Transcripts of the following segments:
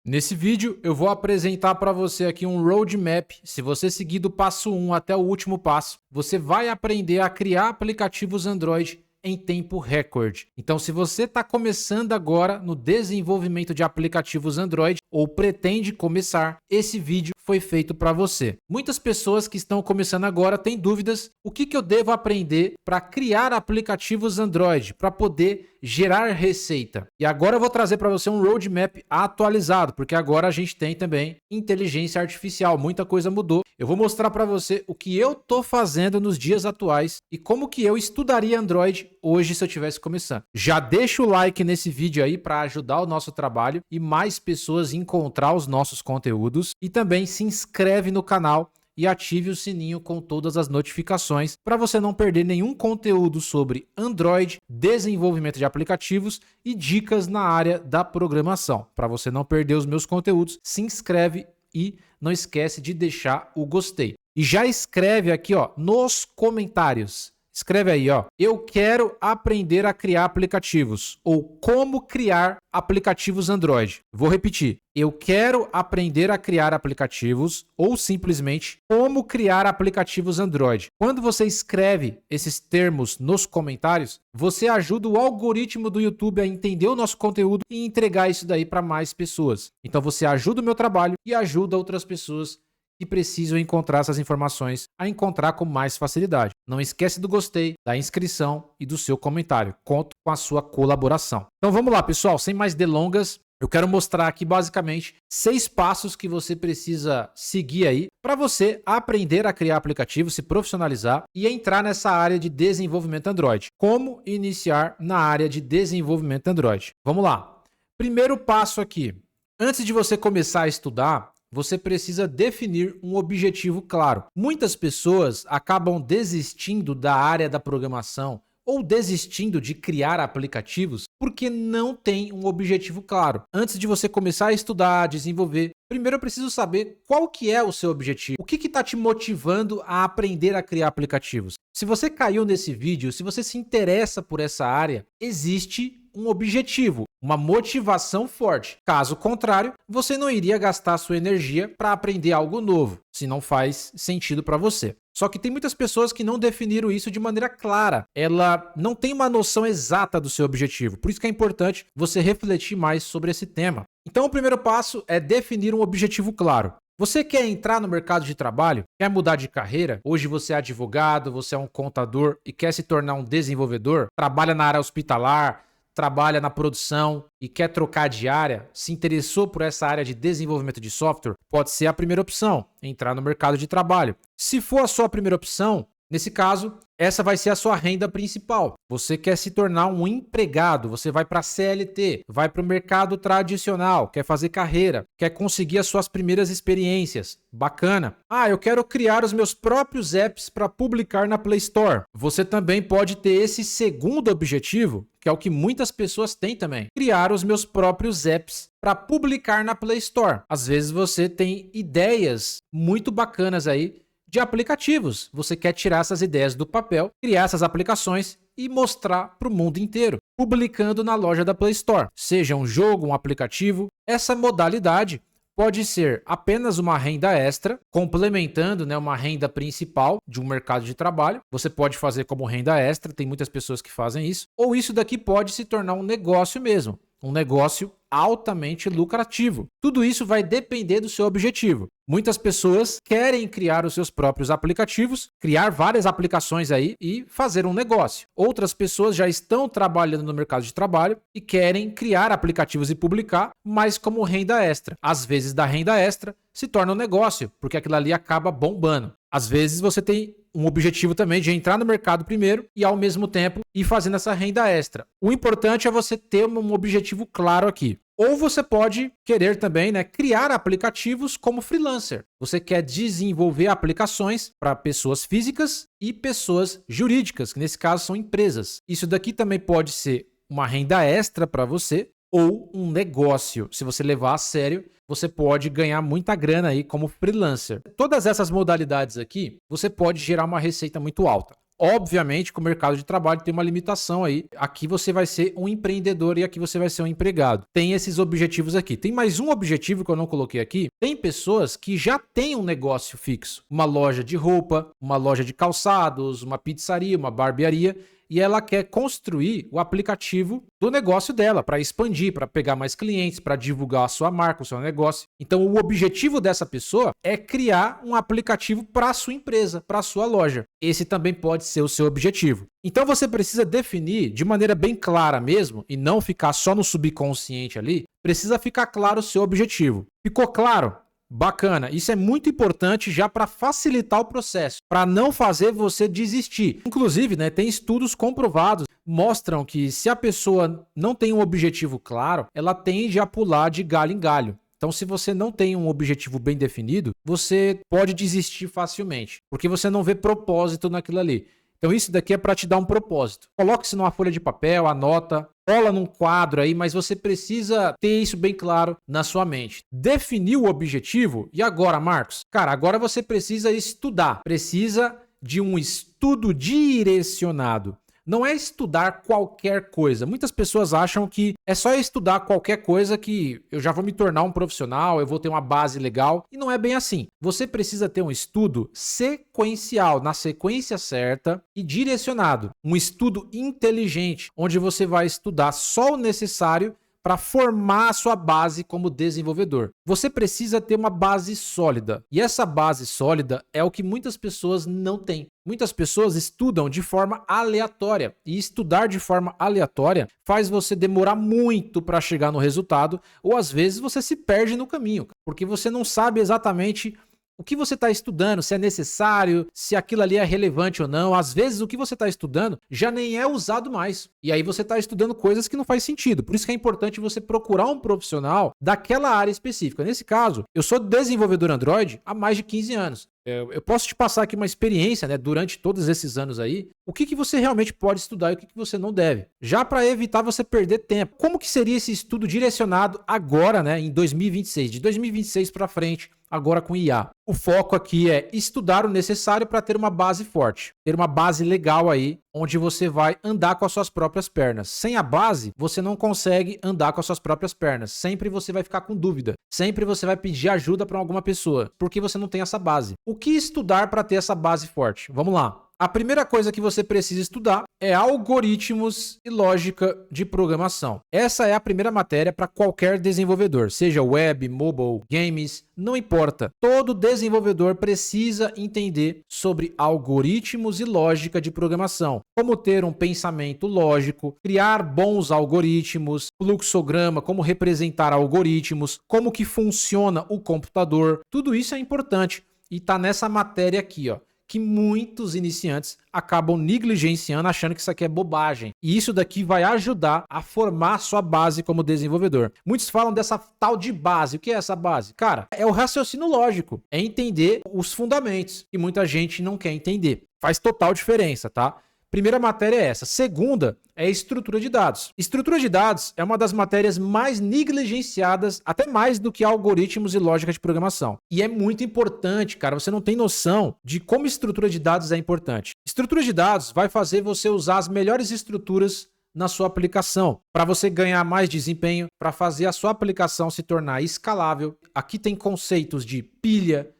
Nesse vídeo eu vou apresentar para você aqui um roadmap. Se você seguir do passo 1 até o último passo, você vai aprender a criar aplicativos Android em tempo recorde. Então, se você está começando agora no desenvolvimento de aplicativos Android ou pretende começar, esse vídeo foi feito para você. Muitas pessoas que estão começando agora têm dúvidas: o que eu devo aprender para criar aplicativos Android, para poder gerar receita? E agora eu vou trazer para você um roadmap atualizado, porque agora a gente tem também inteligência artificial, muita coisa mudou. Eu vou mostrar para você o que eu estou fazendo nos dias atuais e como que eu estudaria Android hoje se eu estivesse começando. Já deixa o like nesse vídeo aí para ajudar o nosso trabalho e mais pessoas encontrar os nossos conteúdos, e também se inscreve no canal e ative o sininho com todas as notificações para você não perder nenhum conteúdo sobre Android, desenvolvimento de aplicativos e dicas na área da programação. Para você não perder os meus conteúdos, se inscreve e não esquece de deixar o gostei. E já escreve aqui, ó, nos comentários. Escreve aí, ó: eu quero aprender a criar aplicativos, ou como criar aplicativos Android. Vou repetir: eu quero aprender a criar aplicativos, ou simplesmente como criar aplicativos Android. Quando você escreve esses termos nos comentários, você ajuda o algoritmo do YouTube a entender o nosso conteúdo e entregar isso daí para mais pessoas. Então você ajuda o meu trabalho e ajuda outras pessoas que precisam encontrar essas informações a encontrar com mais facilidade. Não esquece do gostei, da inscrição e do seu comentário. Conto com a sua colaboração. Então vamos lá, pessoal, sem mais delongas, eu quero mostrar aqui basicamente 6 passos que você precisa seguir aí para você aprender a criar aplicativos, se profissionalizar e entrar nessa área de desenvolvimento Android. Como iniciar na área de desenvolvimento Android? Vamos lá. Primeiro passo aqui. Antes de você começar a estudar, você precisa definir um objetivo claro. Muitas pessoas acabam desistindo da área da programação ou desistindo de criar aplicativos porque não tem um objetivo claro. Antes de você começar a estudar, desenvolver, primeiro eu preciso saber qual que é o seu objetivo. O que está te motivando a aprender a criar aplicativos? Se você caiu nesse vídeo, se você se interessa por essa área, existe um objetivo, uma motivação forte. Caso contrário, você não iria gastar sua energia para aprender algo novo, se não faz sentido para você. Só que tem muitas pessoas que não definiram isso de maneira clara. Ela não tem uma noção exata do seu objetivo. Por isso que é importante você refletir mais sobre esse tema. Então, o primeiro passo é definir um objetivo claro. Você quer entrar no mercado de trabalho? Quer mudar de carreira? Hoje você é advogado, você é um contador e quer se tornar um desenvolvedor? Trabalha na área hospitalar, trabalha na produção e quer trocar de área, se interessou por essa área de desenvolvimento de software, pode ser a primeira opção, entrar no mercado de trabalho. Se for a sua primeira opção, nesse caso, essa vai ser a sua renda principal. Você quer se tornar um empregado, você vai para a CLT, vai para o mercado tradicional, quer fazer carreira, quer conseguir as suas primeiras experiências. Bacana. Eu quero criar os meus próprios apps para publicar na Play Store. Você também pode ter esse segundo objetivo, que é o que muitas pessoas têm também: criar os meus próprios apps para publicar na Play Store. Às vezes você tem ideias muito bacanas aí de aplicativos. Você quer tirar essas ideias do papel, criar essas aplicações e mostrar para o mundo inteiro, publicando na loja da Play Store. Seja um jogo, um aplicativo, essa modalidade pode ser apenas uma renda extra, complementando, uma renda principal de um mercado de trabalho. Você pode fazer como renda extra, tem muitas pessoas que fazem isso. Ou isso daqui pode se tornar um negócio mesmo, um negócio altamente lucrativo. Tudo isso vai depender do seu objetivo. Muitas pessoas querem criar os seus próprios aplicativos, criar várias aplicações aí e fazer um negócio. Outras pessoas já estão trabalhando no mercado de trabalho e querem criar aplicativos e publicar, mas como renda extra. Às vezes da renda extra se torna um negócio, porque aquilo ali acaba bombando. Às vezes você tem um objetivo também de entrar no mercado primeiro e ao mesmo tempo ir fazendo essa renda extra. O importante é você ter um objetivo claro aqui. Ou você pode querer também, criar aplicativos como freelancer. Você quer desenvolver aplicações para pessoas físicas e pessoas jurídicas, que nesse caso são empresas. Isso daqui também pode ser uma renda extra para você ou um negócio. Se você levar a sério, você pode ganhar muita grana aí como freelancer. Todas essas modalidades aqui, você pode gerar uma receita muito alta. Obviamente que o mercado de trabalho tem uma limitação aí. Aqui você vai ser um empreendedor e aqui você vai ser um empregado. Tem esses objetivos aqui. Tem mais um objetivo que eu não coloquei aqui. Tem pessoas que já têm um negócio fixo. Uma loja de roupa, uma loja de calçados, uma pizzaria, uma barbearia. E ela quer construir o aplicativo do negócio dela para expandir, para pegar mais clientes, para divulgar a sua marca, o seu negócio. Então, o objetivo dessa pessoa é criar um aplicativo para a sua empresa, para a sua loja. Esse também pode ser o seu objetivo. Então, você precisa definir de maneira bem clara mesmo, e não ficar só no subconsciente ali, precisa ficar claro o seu objetivo. Ficou claro? Bacana, isso é muito importante já para facilitar o processo, para não fazer você desistir. Inclusive, né, tem estudos comprovados, mostram que se a pessoa não tem um objetivo claro, ela tende a pular de galho em galho. Então, se você não tem um objetivo bem definido, você pode desistir facilmente, porque você não vê propósito naquilo ali. Então, isso daqui é para te dar um propósito. Coloque isso numa folha de papel, anota, cola num quadro aí, mas você precisa ter isso bem claro na sua mente. Definiu o objetivo? E agora, Marcos? Cara, agora você precisa estudar. Precisa de um estudo direcionado. Não é estudar qualquer coisa. Muitas pessoas acham que é só estudar qualquer coisa que eu já vou me tornar um profissional, eu vou ter uma base legal. E não é bem assim. Você precisa ter um estudo sequencial, na sequência certa e direcionado. Um estudo inteligente, onde você vai estudar só o necessário para formar a sua base como desenvolvedor. Você precisa ter uma base sólida. E essa base sólida é o que muitas pessoas não têm. Muitas pessoas estudam de forma aleatória. E estudar de forma aleatória faz você demorar muito para chegar no resultado, ou às vezes você se perde no caminho, porque você não sabe exatamente o que você está estudando, se é necessário, se aquilo ali é relevante ou não. Às vezes o que você está estudando já nem é usado mais. E aí você está estudando coisas que não faz sentido. Por isso que é importante você procurar um profissional daquela área específica. Nesse caso, eu sou desenvolvedor Android há mais de 15 anos. Eu posso te passar aqui uma experiência, né, durante todos esses anos aí, o que você realmente pode estudar e o que você não deve. Já para evitar você perder tempo. Como que seria esse estudo direcionado agora, né, em 2026? De 2026 para frente, agora com IA. O foco aqui é estudar o necessário para ter uma base forte, ter uma base legal aí, onde você vai andar com as suas próprias pernas. Sem a base, você não consegue andar com as suas próprias pernas. Sempre você vai ficar com dúvida. Sempre você vai pedir ajuda para alguma pessoa, porque você não tem essa base. O que estudar para ter essa base forte? Vamos lá. A primeira coisa que você precisa estudar é algoritmos e lógica de programação. Essa é a primeira matéria para qualquer desenvolvedor, seja web, mobile, games, não importa. Todo desenvolvedor precisa entender sobre algoritmos e lógica de programação. Como ter um pensamento lógico, criar bons algoritmos, fluxograma, como representar algoritmos, como que funciona o computador. Tudo isso é importante e está nessa matéria aqui, ó, que muitos iniciantes acabam negligenciando, achando que isso aqui é bobagem. E isso daqui vai ajudar a formar a sua base como desenvolvedor. Muitos falam dessa tal de base. O que é essa base? Cara, é o raciocínio lógico. É entender os fundamentos. E muita gente não quer entender. Faz total diferença, tá? Primeira matéria é essa. Segunda é estrutura de dados. Estrutura de dados é uma das matérias mais negligenciadas, até mais do que algoritmos e lógica de programação. E é muito importante, cara. Você não tem noção de como estrutura de dados é importante. Estrutura de dados vai fazer você usar as melhores estruturas na sua aplicação, para você ganhar mais desempenho, para fazer a sua aplicação se tornar escalável. Aqui tem conceitos de pilha,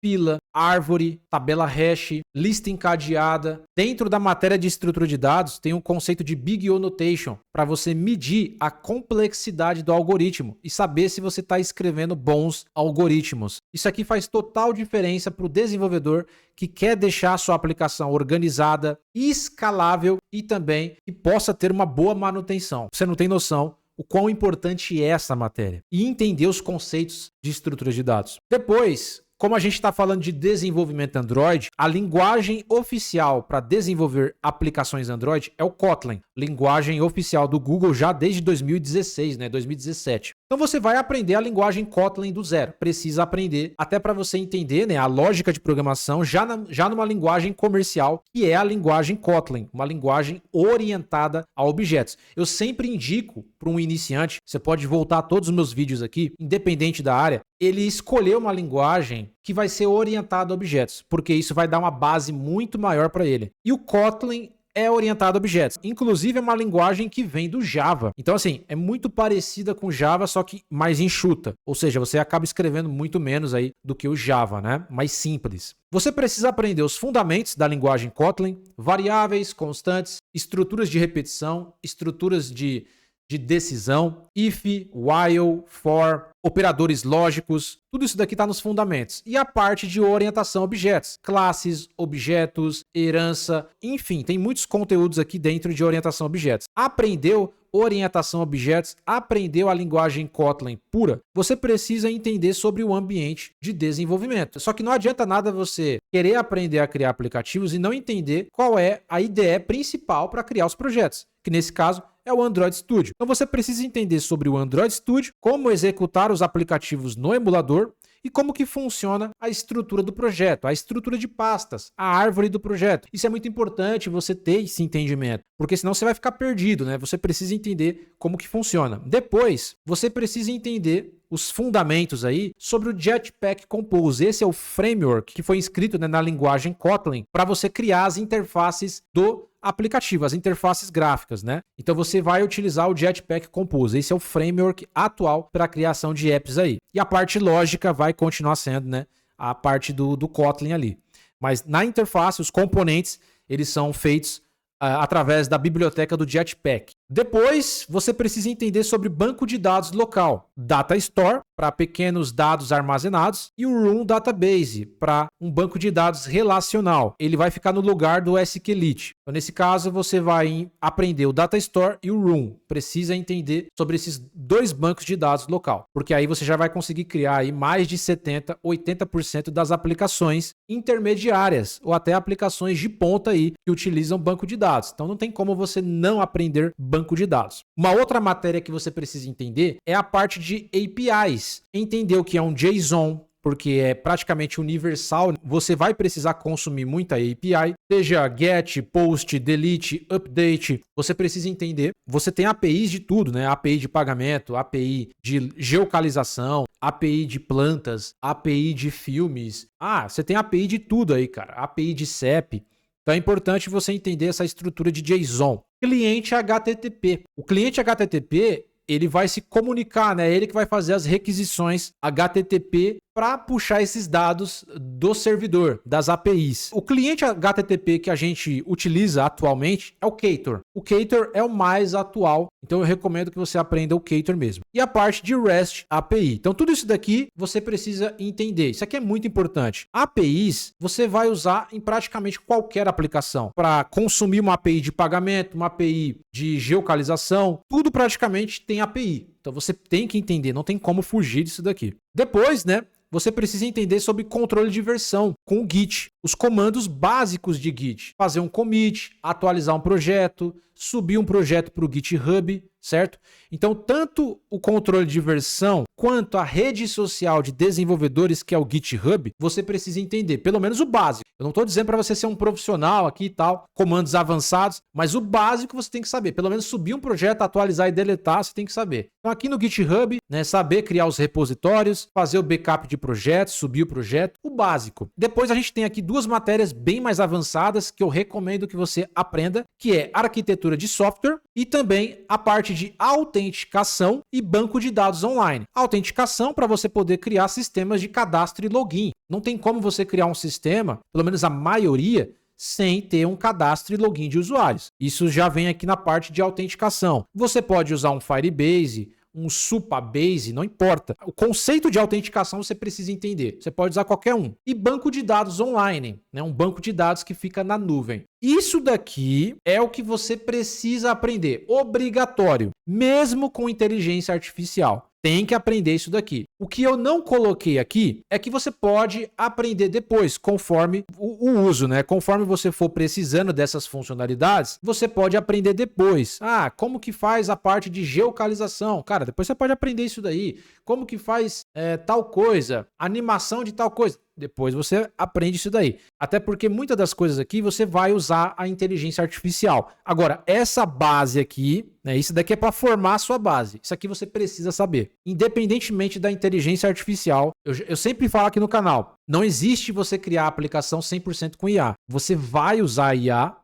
fila, árvore, tabela hash, lista encadeada. Dentro da matéria de estrutura de dados, tem um conceito de Big O Notation, para você medir a complexidade do algoritmo e saber se você está escrevendo bons algoritmos. Isso aqui faz total diferença para o desenvolvedor que quer deixar a sua aplicação organizada, escalável e também que possa ter uma boa manutenção. Você não tem noção o quão importante é essa matéria e entender os conceitos de estrutura de dados. Depois, como a gente está falando de desenvolvimento Android, a linguagem oficial para desenvolver aplicações Android é o Kotlin, linguagem oficial do Google já desde 2016, né, 2017. Então você vai aprender a linguagem Kotlin do zero. Precisa aprender até para você entender, né, a lógica de programação já numa linguagem comercial, que é a linguagem Kotlin, uma linguagem orientada a objetos. Eu sempre indico para um iniciante, você pode voltar a todos os meus vídeos aqui, independente da área, ele escolher uma linguagem que vai ser orientada a objetos, porque isso vai dar uma base muito maior para ele. E o Kotlin é orientado a objetos. Inclusive, é uma linguagem que vem do Java. Então, assim, é muito parecida com Java, só que mais enxuta. Ou seja, você acaba escrevendo muito menos aí do que o Java, né? Mais simples. Você precisa aprender os fundamentos da linguagem Kotlin, variáveis, constantes, estruturas de repetição, estruturas de decisão, if, while, for, operadores lógicos, tudo isso daqui está nos fundamentos. E a parte de orientação a objetos, classes, objetos, herança, enfim, tem muitos conteúdos aqui dentro de orientação a objetos. Aprendeu orientação a objetos, aprendeu a linguagem Kotlin pura, você precisa entender sobre o ambiente de desenvolvimento. Só que não adianta nada você querer aprender a criar aplicativos e não entender qual é a IDE principal para criar os projetos, que nesse caso é o Android Studio. Então você precisa entender sobre o Android Studio, como executar os aplicativos no emulador e como que funciona a estrutura do projeto, a estrutura de pastas, a árvore do projeto. Isso é muito importante você ter esse entendimento, porque senão você vai ficar perdido, né? Você precisa entender como que funciona. Depois, você precisa entender os fundamentos aí sobre o Jetpack Compose. Esse é o framework que foi escrito, né, na linguagem Kotlin para você criar as interfaces do aplicativo, as interfaces gráficas, né? Então você vai utilizar o Jetpack Compose. Esse é o framework atual para a criação de apps aí. E a parte lógica vai continuar sendo, né, a parte do Kotlin ali. Mas na interface, os componentes, eles são feitos através da biblioteca do Jetpack. Depois, você precisa entender sobre banco de dados local, Data Store, para pequenos dados armazenados, e o Room Database, para um banco de dados relacional. Ele vai ficar no lugar do SQLite. Então, nesse caso, você vai aprender o Data Store e o Room. Precisa entender sobre esses dois bancos de dados local, porque aí você já vai conseguir criar aí mais de 70%, 80% das aplicações intermediárias, ou até aplicações de ponta aí que utilizam banco de dados. Então, não tem como você não aprender banco de dados. Uma outra matéria que você precisa entender é a parte de APIs. Entender o que é um JSON, porque é praticamente universal. Você vai precisar consumir muita API, seja get, post, delete, update. Você precisa entender. Você tem APIs de tudo, né? API de pagamento, API de geocalização, API de plantas, API de filmes. Você tem API de tudo aí, cara. API de CEP. Então é importante você entender essa estrutura de JSON. Cliente HTTP. O cliente HTTP, ele vai se comunicar, né? Ele que vai fazer as requisições HTTP para puxar esses dados do servidor, das APIs. O cliente HTTP que a gente utiliza atualmente é o Ktor. O Ktor é o mais atual, então eu recomendo que você aprenda o Ktor mesmo. E a parte de REST API. Então tudo isso daqui você precisa entender. Isso aqui é muito importante. APIs você vai usar em praticamente qualquer aplicação. Para consumir uma API de pagamento, uma API de geocalização, tudo praticamente tem API. Então você tem que entender, não tem como fugir disso daqui. Depois, né? Você precisa entender sobre controle de versão com o Git, os comandos básicos de Git. Fazer um commit, atualizar um projeto, subir um projeto para o GitHub, certo? Então, tanto o controle de versão quanto a rede social de desenvolvedores, que é o GitHub, você precisa entender, pelo menos o básico. Eu não estou dizendo para você ser um profissional aqui e tal, comandos avançados, mas o básico você tem que saber. Pelo menos subir um projeto, atualizar e deletar, você tem que saber. Então, aqui no GitHub, né, saber criar os repositórios, fazer o backup de projetos, subir o projeto, o básico. Depois a gente tem aqui duas matérias bem mais avançadas que eu recomendo que você aprenda, que é arquitetura de software e também a parte de autenticação e banco de dados online. Autenticação para você poder criar sistemas de cadastro e login. Não tem como você criar um sistema, pelo menos a maioria, sem ter um cadastro e login de usuários. Isso já vem aqui na parte de autenticação. Você pode usar um Firebase, um Supabase, não importa. O conceito de autenticação você precisa entender. Você pode usar qualquer um. E banco de dados online, né? Um banco de dados que fica na nuvem. Isso daqui é o que você precisa aprender. Obrigatório. Mesmo com inteligência artificial. Tem que aprender isso daqui. O que eu não coloquei aqui é que você pode aprender depois, conforme o uso, né? Conforme você for precisando dessas funcionalidades, você pode aprender depois. Ah, como que faz a parte de geocalização? Cara, depois você pode aprender isso daí. Como que faz tal coisa? Animação de tal coisa. Depois você aprende isso daí. Até porque muitas das coisas aqui você vai usar a inteligência artificial. Agora, essa base aqui, né, isso daqui é para formar a sua base. Isso aqui você precisa saber. Independentemente da inteligência artificial, eu sempre falo aqui no canal, não existe você criar a aplicação 100% com IA. Você vai usar IA,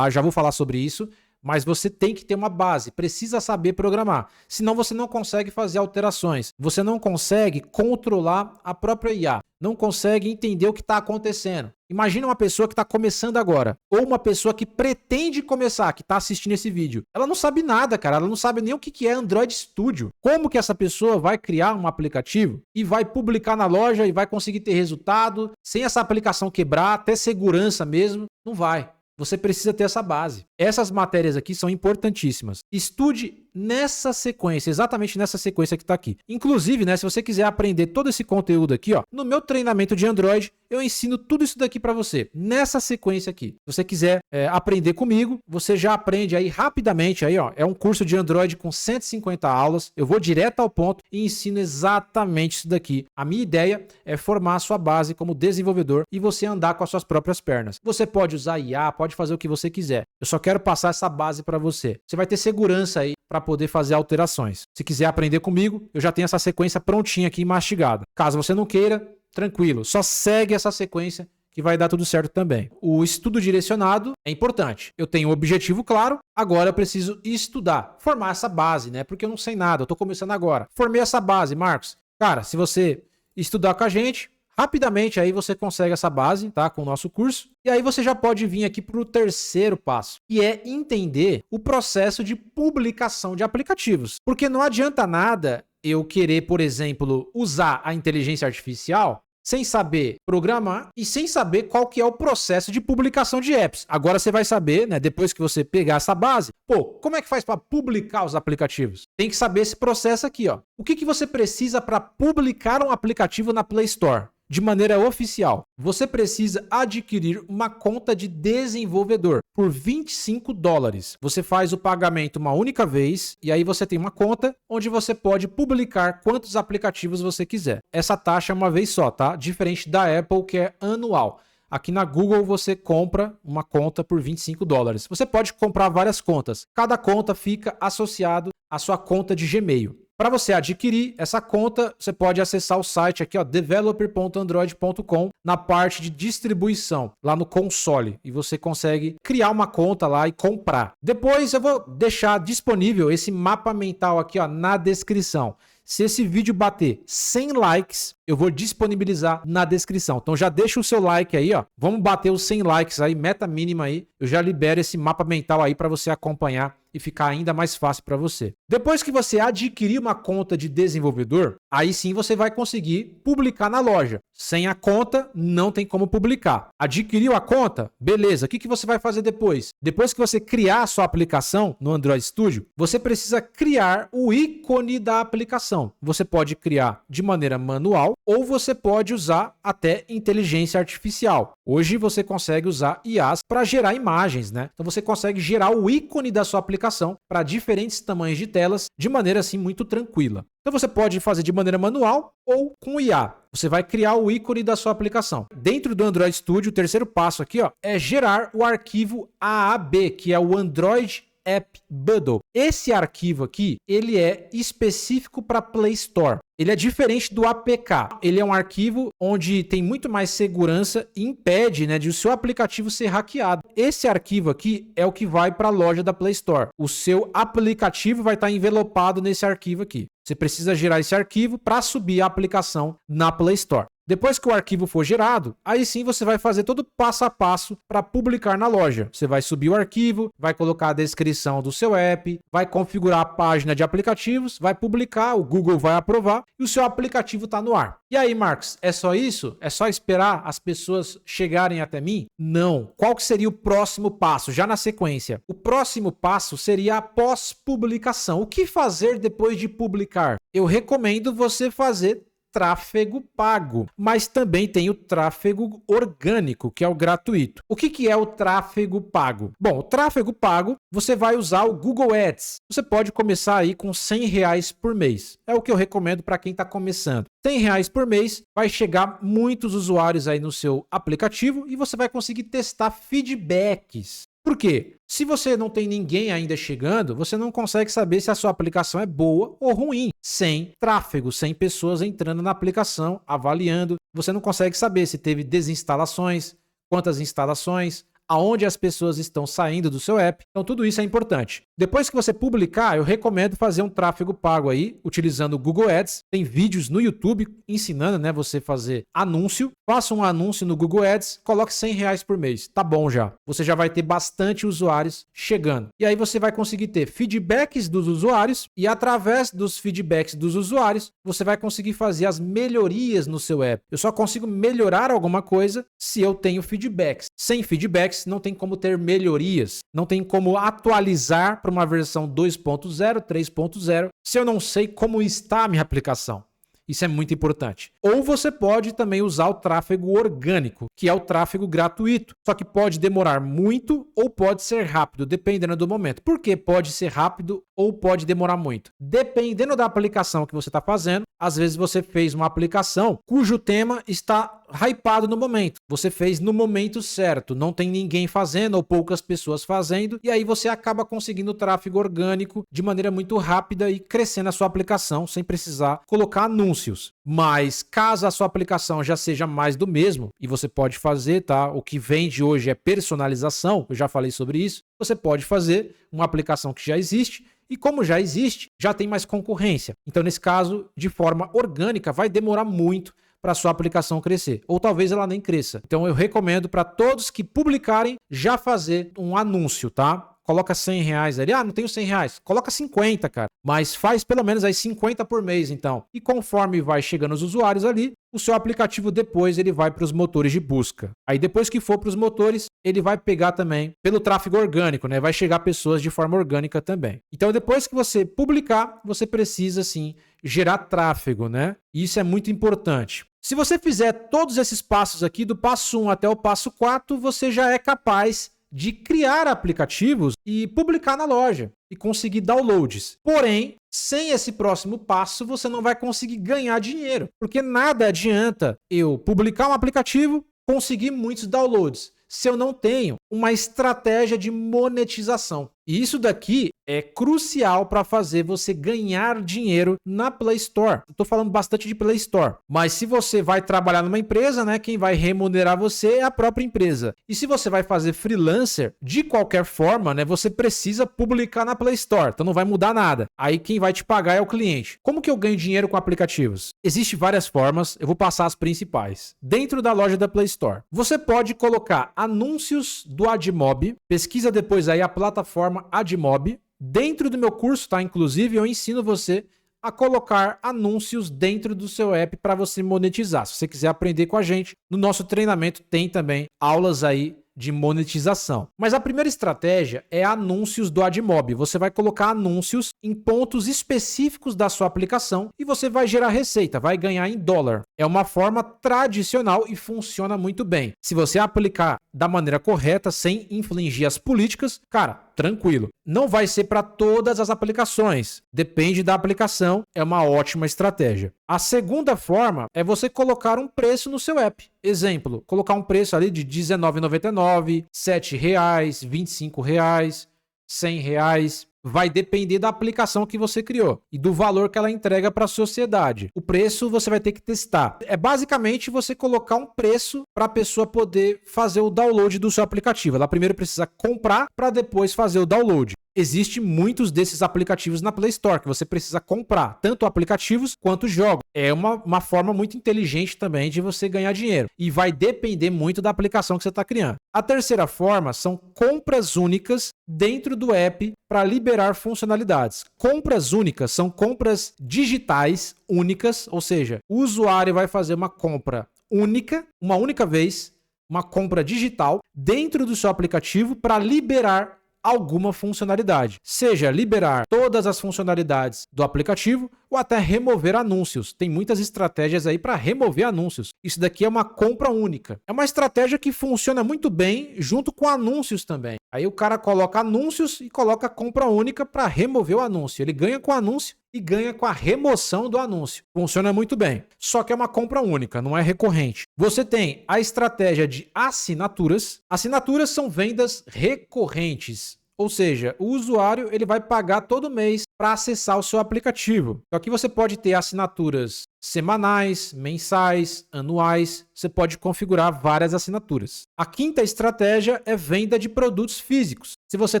já vou falar sobre isso, mas você tem que ter uma base, precisa saber programar. Senão você não consegue fazer alterações, você não consegue controlar a própria IA, não consegue entender o que está acontecendo. Imagina uma pessoa que está começando agora, ou uma pessoa que pretende começar, que está assistindo esse vídeo. Ela não sabe nada, cara, ela não sabe nem o que é Android Studio. Como que essa pessoa vai criar um aplicativo e vai publicar na loja e vai conseguir ter resultado, sem essa aplicação quebrar, ter segurança mesmo? Não vai. Você precisa ter essa base. Essas matérias aqui são importantíssimas. Estude nessa sequência, exatamente nessa sequência que está aqui. Inclusive, né, se você quiser aprender todo esse conteúdo aqui, ó, no meu treinamento de Android, eu ensino tudo isso daqui para você, nessa sequência aqui. Se você quiser aprender comigo, você já aprende aí rapidamente. Aí, ó, é um curso de Android com 150 aulas. Eu vou direto ao ponto e ensino exatamente isso daqui. A minha ideia é formar a sua base como desenvolvedor e você andar com as suas próprias pernas. Você pode usar IA, pode fazer o que você quiser. Eu só quero passar essa base para você. Você vai ter segurança aí para poder fazer alterações. Se quiser aprender comigo, eu já tenho essa sequência prontinha aqui mastigada. Caso você não queira, tranquilo, só segue essa sequência que vai dar tudo certo também. O estudo direcionado é importante. Eu tenho um objetivo claro, agora eu preciso estudar, formar essa base, né? Porque eu não sei nada, eu tô começando agora. Formei essa base, Marcos. Cara, se você estudar com a gente, rapidamente aí você consegue essa base, tá? Com o nosso curso. E aí você já pode vir aqui para o terceiro passo, que é entender o processo de publicação de aplicativos. Porque não adianta nada eu querer, por exemplo, usar a inteligência artificial sem saber programar e sem saber qual que é o processo de publicação de apps. Agora você vai saber, né, depois que você pegar essa base, pô, como é que faz para publicar os aplicativos? Tem que saber esse processo aqui, ó. O que você precisa para publicar um aplicativo na Play Store? De maneira oficial, você precisa adquirir uma conta de desenvolvedor por $25. Você faz o pagamento uma única vez e aí você tem uma conta onde você pode publicar quantos aplicativos você quiser. Essa taxa é uma vez só, tá? Diferente da Apple, que é anual. Aqui na Google você compra uma conta por $25. Você pode comprar várias contas. Cada conta fica associado à sua conta de Gmail. Para você adquirir essa conta, você pode acessar o site aqui, ó, developer.android.com, na parte de distribuição, lá no console, e você consegue criar uma conta lá e comprar. Depois eu vou deixar disponível esse mapa mental aqui, ó, na descrição. Se esse vídeo bater 100 likes, eu vou disponibilizar na descrição. Então já deixa o seu like aí, ó. Vamos bater os 100 likes aí, meta mínima aí. Eu já libero esse mapa mental aí para você acompanhar e ficar ainda mais fácil para você. Depois que você adquirir uma conta de desenvolvedor, aí sim você vai conseguir publicar na loja. Sem a conta, não tem como publicar. Adquiriu a conta? Beleza. O que você vai fazer depois? Depois que você criar a sua aplicação no Android Studio, você precisa criar o ícone da aplicação. Você pode criar de maneira manual ou você pode usar até inteligência artificial. Hoje você consegue usar IAs para gerar imagens, né? Então você consegue gerar o ícone da sua aplicação para diferentes tamanhos de telas de maneira assim muito tranquila. Então você pode fazer de maneira manual ou com IA. Você vai criar o ícone da sua aplicação. Dentro do Android Studio, o terceiro passo aqui, ó, é gerar o arquivo AAB, que é o Android App Bundle. Esse arquivo aqui, ele é específico para Play Store. Ele é diferente do APK. Ele é um arquivo onde tem muito mais segurança e impede, né, de o seu aplicativo ser hackeado. Esse arquivo aqui é o que vai para a loja da Play Store. O seu aplicativo vai estar envelopado nesse arquivo aqui. Você precisa gerar esse arquivo para subir a aplicação na Play Store. Depois que o arquivo for gerado, aí sim você vai fazer todo o passo a passo para publicar na loja. Você vai subir o arquivo, vai colocar a descrição do seu app, vai configurar a página de aplicativos, vai publicar, o Google vai aprovar e o seu aplicativo está no ar. E aí, Marcos, é só isso? É só esperar as pessoas chegarem até mim? Não. Qual que seria o próximo passo, já na sequência? O próximo passo seria a pós-publicação. O que fazer depois de publicar? Eu recomendo você fazer tráfego pago, mas também tem o tráfego orgânico, que é o gratuito. O que é o tráfego pago? Bom, o tráfego pago, você vai usar o Google Ads. Você pode começar aí com R$100 por mês. É o que eu recomendo para quem está começando. R$100 por mês, vai chegar muitos usuários aí no seu aplicativo e você vai conseguir testar feedbacks. Por quê? Se você não tem ninguém ainda chegando, você não consegue saber se a sua aplicação é boa ou ruim, sem tráfego, sem pessoas entrando na aplicação, avaliando. Você não consegue saber se teve desinstalações, quantas instalações, aonde as pessoas estão saindo do seu app. Então, tudo isso é importante. Depois que você publicar, eu recomendo fazer um tráfego pago aí, utilizando o Google Ads. Tem vídeos no YouTube ensinando, né, você fazer anúncio. Faça um anúncio no Google Ads, coloque R$100 por mês. Tá bom já. Você já vai ter bastante usuários chegando. E aí você vai conseguir ter feedbacks dos usuários e através dos feedbacks dos usuários, você vai conseguir fazer as melhorias no seu app. Eu só consigo melhorar alguma coisa se eu tenho feedbacks. Sem feedbacks, não tem como ter melhorias. Não tem como atualizar para uma versão 2.0, 3.0, se eu não sei como está a minha aplicação. Isso é muito importante. Ou você pode também usar o tráfego orgânico, que é o tráfego gratuito. Só que pode demorar muito ou pode ser rápido, dependendo do momento. Por que pode ser rápido ou pode demorar muito? Dependendo da aplicação que você está fazendo, às vezes você fez uma aplicação cujo tema está hypado no momento. Você fez no momento certo, não tem ninguém fazendo ou poucas pessoas fazendo, e aí você acaba conseguindo tráfego orgânico de maneira muito rápida e crescendo a sua aplicação sem precisar colocar anúncios. Mas caso a sua aplicação já seja mais do mesmo, e você pode fazer, tá? O que vende hoje é personalização, eu já falei sobre isso, você pode fazer uma aplicação que já existe. E como já existe, já tem mais concorrência. Então, nesse caso, de forma orgânica, vai demorar muito para a sua aplicação crescer. Ou talvez ela nem cresça. Então, eu recomendo para todos que publicarem já fazer um anúncio, tá? Coloca R$100 ali. Ah, não tenho R$100. Coloca 50, cara. Mas faz pelo menos aí 50 por mês, então. E conforme vai chegando os usuários ali, o seu aplicativo depois ele vai para os motores de busca. Aí depois que for para os motores, ele vai pegar também pelo tráfego orgânico, né? Vai chegar pessoas de forma orgânica também. Então depois que você publicar, você precisa sim gerar tráfego, né? E isso é muito importante. Se você fizer todos esses passos aqui, do passo 1 até o passo 4, você já é capaz de criar aplicativos e publicar na loja e conseguir downloads. Porém, sem esse próximo passo, você não vai conseguir ganhar dinheiro, porque nada adianta eu publicar um aplicativo, conseguir muitos downloads, se eu não tenho uma estratégia de monetização. E isso daqui é crucial para fazer você ganhar dinheiro na Play Store. Estou falando bastante de Play Store, mas se você vai trabalhar numa empresa, né, quem vai remunerar você é a própria empresa. E se você vai fazer freelancer, de qualquer forma, né, você precisa publicar na Play Store, então não vai mudar nada. Aí quem vai te pagar é o cliente. Como que eu ganho dinheiro com aplicativos? Existem várias formas, eu vou passar as principais. Dentro da loja da Play Store, você pode colocar anúncios do AdMob, pesquisa depois aí a plataforma AdMob. Dentro do meu curso, tá? Inclusive, eu ensino você a colocar anúncios dentro do seu app para você monetizar. Se você quiser aprender com a gente, no nosso treinamento tem também aulas aí de monetização. Mas a primeira estratégia é anúncios do AdMob. Você vai colocar anúncios em pontos específicos da sua aplicação e você vai gerar receita, vai ganhar em dólar. É uma forma tradicional e funciona muito bem. Se você aplicar da maneira correta, sem infringir as políticas, cara, tranquilo. Não vai ser para todas as aplicações. Depende da aplicação, é uma ótima estratégia. A segunda forma é você colocar um preço no seu app. Exemplo, colocar um preço ali de R$19,99, R$7, R$25, R$100. vai depender da aplicação que você criou e do valor que ela entrega para a sociedade. O preço você vai ter que testar. É basicamente você colocar um preço para a pessoa poder fazer o download do seu aplicativo. Ela primeiro precisa comprar para depois fazer o download. Existem muitos desses aplicativos na Play Store que você precisa comprar, tanto aplicativos quanto jogos. É uma forma muito inteligente também de você ganhar dinheiro. E vai depender muito da aplicação que você está criando. A terceira forma são compras únicas dentro do app para liberar funcionalidades. Compras únicas são compras digitais únicas, ou seja, o usuário vai fazer uma compra única, uma única vez, uma compra digital dentro do seu aplicativo para liberar alguma funcionalidade, seja liberar todas as funcionalidades do aplicativo ou até remover anúncios. Tem muitas estratégias aí para remover anúncios. Isso daqui é uma compra única. É uma estratégia que funciona muito bem junto com anúncios também. Aí o cara coloca anúncios e coloca compra única para remover o anúncio. Ele ganha com o anúncio e ganha com a remoção do anúncio. Funciona muito bem. Só que é uma compra única, não é recorrente. Você tem a estratégia de assinaturas. Assinaturas são vendas recorrentes. Ou seja, o usuário ele vai pagar todo mês para acessar o seu aplicativo. Então aqui você pode ter assinaturas semanais, mensais, anuais. Você pode configurar várias assinaturas. A quinta estratégia é venda de produtos físicos. Se você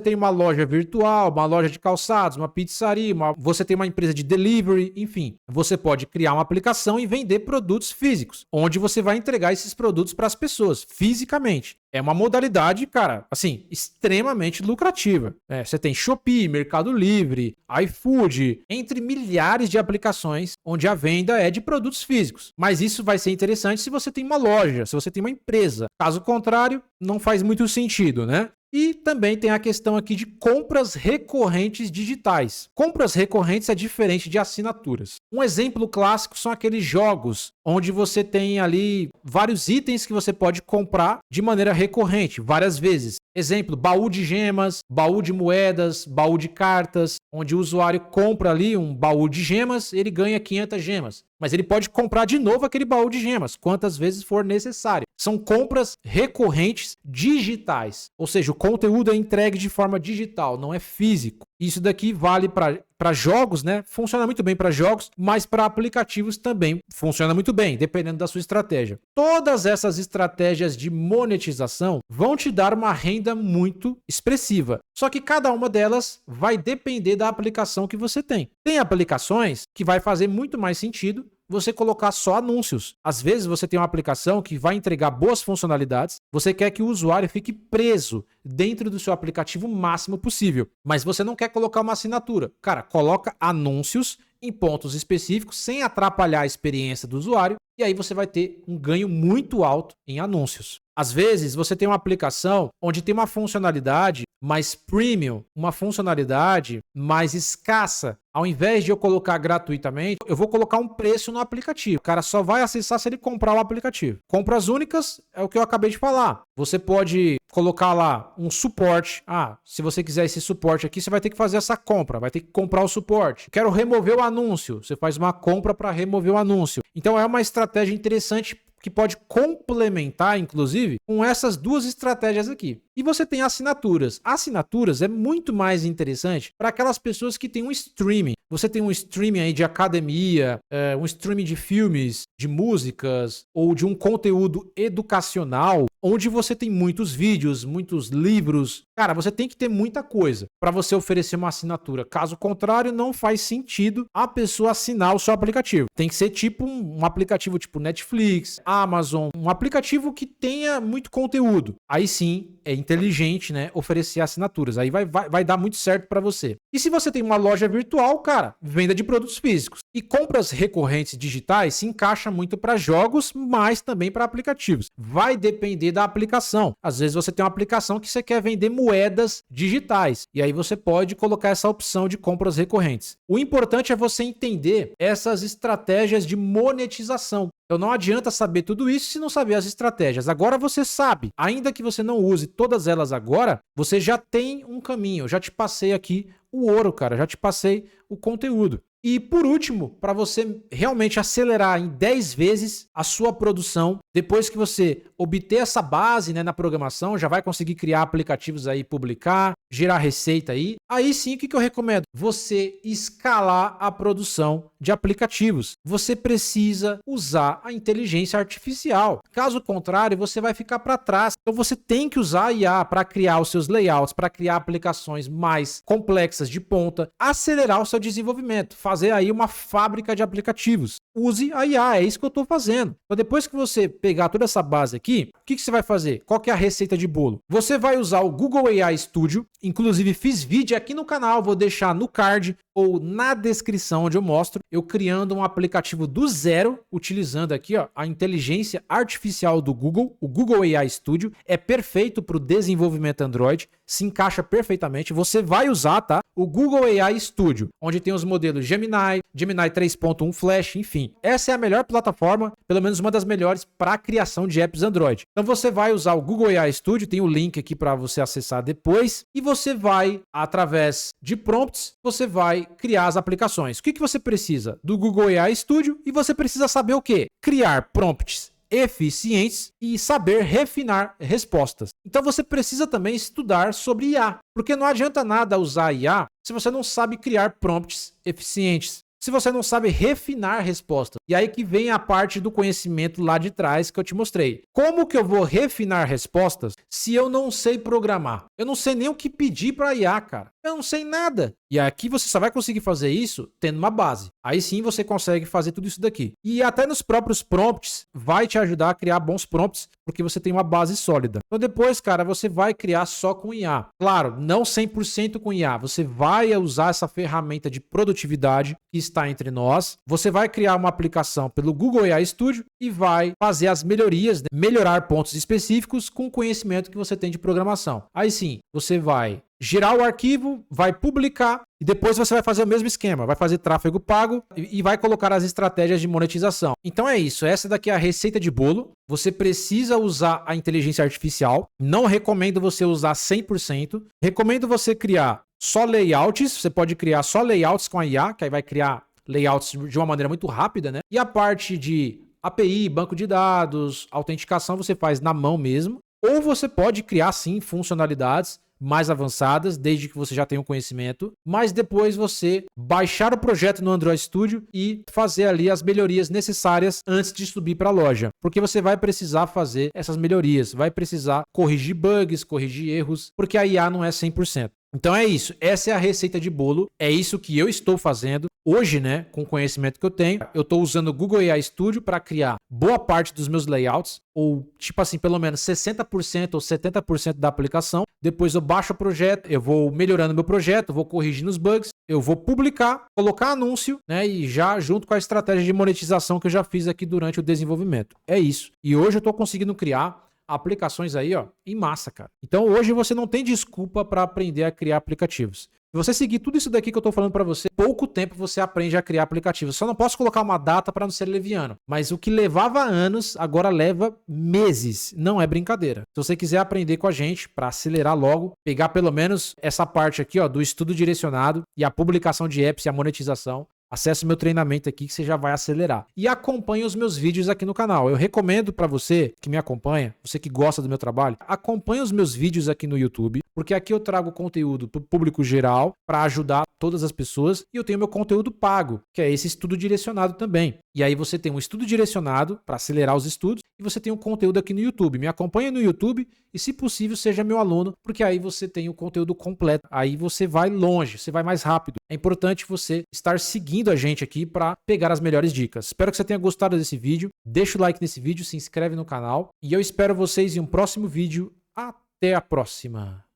tem uma loja virtual, uma loja de calçados, uma pizzaria, você tem uma empresa de delivery, enfim, você pode criar uma aplicação e vender produtos físicos, onde você vai entregar esses produtos para as pessoas, fisicamente. É uma modalidade, cara, assim, extremamente lucrativa. Você tem Shopee, Mercado Livre, iFood, entre milhares de aplicações onde a venda é de produtos físicos. Mas isso vai ser interessante se você tem uma loja, se você tem uma empresa. Caso contrário, não faz muito sentido, né? E também tem a questão aqui de compras recorrentes digitais. Compras recorrentes é diferente de assinaturas. Um exemplo clássico são aqueles jogos onde você tem ali vários itens que você pode comprar de maneira recorrente, várias vezes. Exemplo, baú de gemas, baú de moedas, baú de cartas, onde o usuário compra ali um baú de gemas, ele ganha 500 gemas. Mas ele pode comprar de novo aquele baú de gemas, quantas vezes for necessário. São compras recorrentes digitais. Ou seja, o conteúdo é entregue de forma digital, não é físico. Isso daqui vale para jogos, né? Funciona muito bem para jogos, mas para aplicativos também funciona muito bem, dependendo da sua estratégia. Todas essas estratégias de monetização vão te dar uma renda muito expressiva. Só que cada uma delas vai depender da aplicação que você tem. Tem aplicações que vai fazer muito mais sentido você colocar só anúncios. Às vezes você tem uma aplicação que vai entregar boas funcionalidades, você quer que o usuário fique preso dentro do seu aplicativo o máximo possível, mas você não quer colocar uma assinatura. Cara, coloca anúncios em pontos específicos sem atrapalhar a experiência do usuário e aí você vai ter um ganho muito alto em anúncios. Às vezes você tem uma aplicação onde tem uma funcionalidade mais premium, uma funcionalidade mais escassa. Ao invés de eu colocar gratuitamente, eu vou colocar um preço no aplicativo. O cara só vai acessar se ele comprar o aplicativo. Compras únicas é o que eu acabei de falar. Você pode colocar lá um suporte. Se você quiser esse suporte aqui, você vai ter que fazer essa compra, vai ter que comprar o suporte. Quero remover o anúncio. Você faz uma compra para remover o anúncio. Então é uma estratégia interessante que pode complementar, inclusive, com essas duas estratégias aqui. E você tem assinaturas. Assinaturas é muito mais interessante para aquelas pessoas que têm um streaming. Você tem um streaming aí de academia, um streaming de filmes, de músicas ou de um conteúdo educacional, onde você tem muitos vídeos, muitos livros. Cara, você tem que ter muita coisa para você oferecer uma assinatura. Caso contrário, não faz sentido a pessoa assinar o seu aplicativo. Tem que ser tipo um aplicativo tipo Netflix, Amazon, um aplicativo que tenha muito conteúdo. Aí sim, é inteligente, né, oferecer assinaturas. Aí vai dar muito certo para você. E se você tem uma loja virtual, cara, venda de produtos físicos. E compras recorrentes digitais se encaixa muito para jogos, mas também para aplicativos. Vai depender da aplicação. Às vezes você tem uma aplicação que você quer vender moedas digitais. E aí você pode colocar essa opção de compras recorrentes. O importante é você entender essas estratégias de monetização. Então não adianta saber tudo isso se não saber as estratégias. Agora você sabe. Ainda que você não use todas elas agora, você já tem um caminho. Eu já te passei aqui o ouro, cara. Já te passei o conteúdo. E por último, para você realmente acelerar em 10 vezes a sua produção, depois que você obter essa base, né, na programação, já vai conseguir criar aplicativos aí e publicar, gerar receita aí sim o que eu recomendo? Você escalar a produção de aplicativos. Você precisa usar a inteligência artificial. Caso contrário, você vai ficar para trás. Então você tem que usar a IA para criar os seus layouts, para criar aplicações mais complexas de ponta, acelerar o seu desenvolvimento, fazer aí uma fábrica de aplicativos. Use a IA, é isso que eu estou fazendo. Então depois que você pegar toda essa base aqui, o que você vai fazer? Qual que é a receita de bolo? Você vai usar o Google AI Studio, inclusive fiz vídeo aqui no canal, vou deixar no card ou na descrição onde eu mostro eu criando um aplicativo do zero, utilizando aqui a inteligência artificial do Google, o Google AI Studio, é perfeito para o desenvolvimento Android, se encaixa perfeitamente, você vai usar, tá? O Google AI Studio, onde tem os modelos Gemini, Gemini 3.1 Flash, enfim. Essa é a melhor plataforma, pelo menos uma das melhores para a criação de apps Android. Então você vai usar o Google AI Studio, tem o link aqui para você acessar depois, e você vai, através de prompts, você vai criar as aplicações. O que você precisa? Do Google AI Studio, e você precisa saber o quê? Criar prompts eficientes e saber refinar respostas. Então você precisa também estudar sobre IA, porque não adianta nada usar IA se você não sabe criar prompts eficientes, se você não sabe refinar respostas. E aí que vem a parte do conhecimento lá de trás que eu te mostrei. Como que eu vou refinar respostas se eu não sei programar? Eu não sei nem o que pedir para a IA, cara. Eu não sei nada. E aqui você só vai conseguir fazer isso tendo uma base. Aí sim você consegue fazer tudo isso daqui. E até nos próprios prompts vai te ajudar a criar bons prompts, porque você tem uma base sólida. Então depois, cara, você vai criar só com IA. Claro, não 100% com IA. Você vai usar essa ferramenta de produtividade que está entre nós. Você vai criar uma aplicação pelo Google AI Studio e vai fazer as melhorias, né? Melhorar pontos específicos com o conhecimento que você tem de programação. Aí sim, você vai gerar o arquivo, vai publicar e depois você vai fazer o mesmo esquema, vai fazer tráfego pago e vai colocar as estratégias de monetização. Então é isso, essa daqui é a receita de bolo. Você precisa usar a inteligência artificial, não recomendo você usar 100%, recomendo você criar só layouts, você pode criar só layouts com a IA, que aí vai criar layouts de uma maneira muito rápida, né? E a parte de API, banco de dados, autenticação, você faz na mão mesmo, ou você pode criar sim funcionalidades mais avançadas, desde que você já tenha o conhecimento, mas depois você baixar o projeto no Android Studio e fazer ali as melhorias necessárias antes de subir para a loja, porque você vai precisar fazer essas melhorias, vai precisar corrigir bugs, corrigir erros, porque a IA não é 100%. Então é isso, essa é a receita de bolo, é isso que eu estou fazendo hoje, né, com o conhecimento que eu tenho. Eu estou usando o Google AI Studio para criar boa parte dos meus layouts, ou tipo assim, pelo menos 60% ou 70% da aplicação. Depois eu baixo o projeto, eu vou melhorando meu projeto, vou corrigindo os bugs, eu vou publicar, colocar anúncio, né, e já junto com a estratégia de monetização que eu já fiz aqui durante o desenvolvimento. É isso. E hoje eu estou conseguindo criar aplicações aí, em massa, cara. Então hoje você não tem desculpa para aprender a criar aplicativos. Se você seguir tudo isso daqui que eu estou falando para você, pouco tempo você aprende a criar aplicativos. Só não posso colocar uma data para não ser leviano. Mas o que levava anos, agora leva meses. Não é brincadeira. Se você quiser aprender com a gente para acelerar logo, pegar pelo menos essa parte aqui, do estudo direcionado e a publicação de apps e a monetização, acesse o meu treinamento aqui que você já vai acelerar. E acompanhe os meus vídeos aqui no canal. Eu recomendo para você que me acompanha, você que gosta do meu trabalho, acompanhe os meus vídeos aqui no YouTube, porque aqui eu trago conteúdo para o público geral, para ajudar todas as pessoas, e eu tenho meu conteúdo pago, que é esse estudo direcionado também. E aí você tem um estudo direcionado para acelerar os estudos, e você tem um conteúdo aqui no YouTube. Me acompanhe no YouTube e, se possível, seja meu aluno, porque aí você tem o conteúdo completo. Aí você vai longe, você vai mais rápido. É importante você estar seguindo a gente aqui para pegar as melhores dicas. Espero que você tenha gostado desse vídeo. Deixa o like nesse vídeo, se inscreve no canal e eu espero vocês em um próximo vídeo. Até a próxima!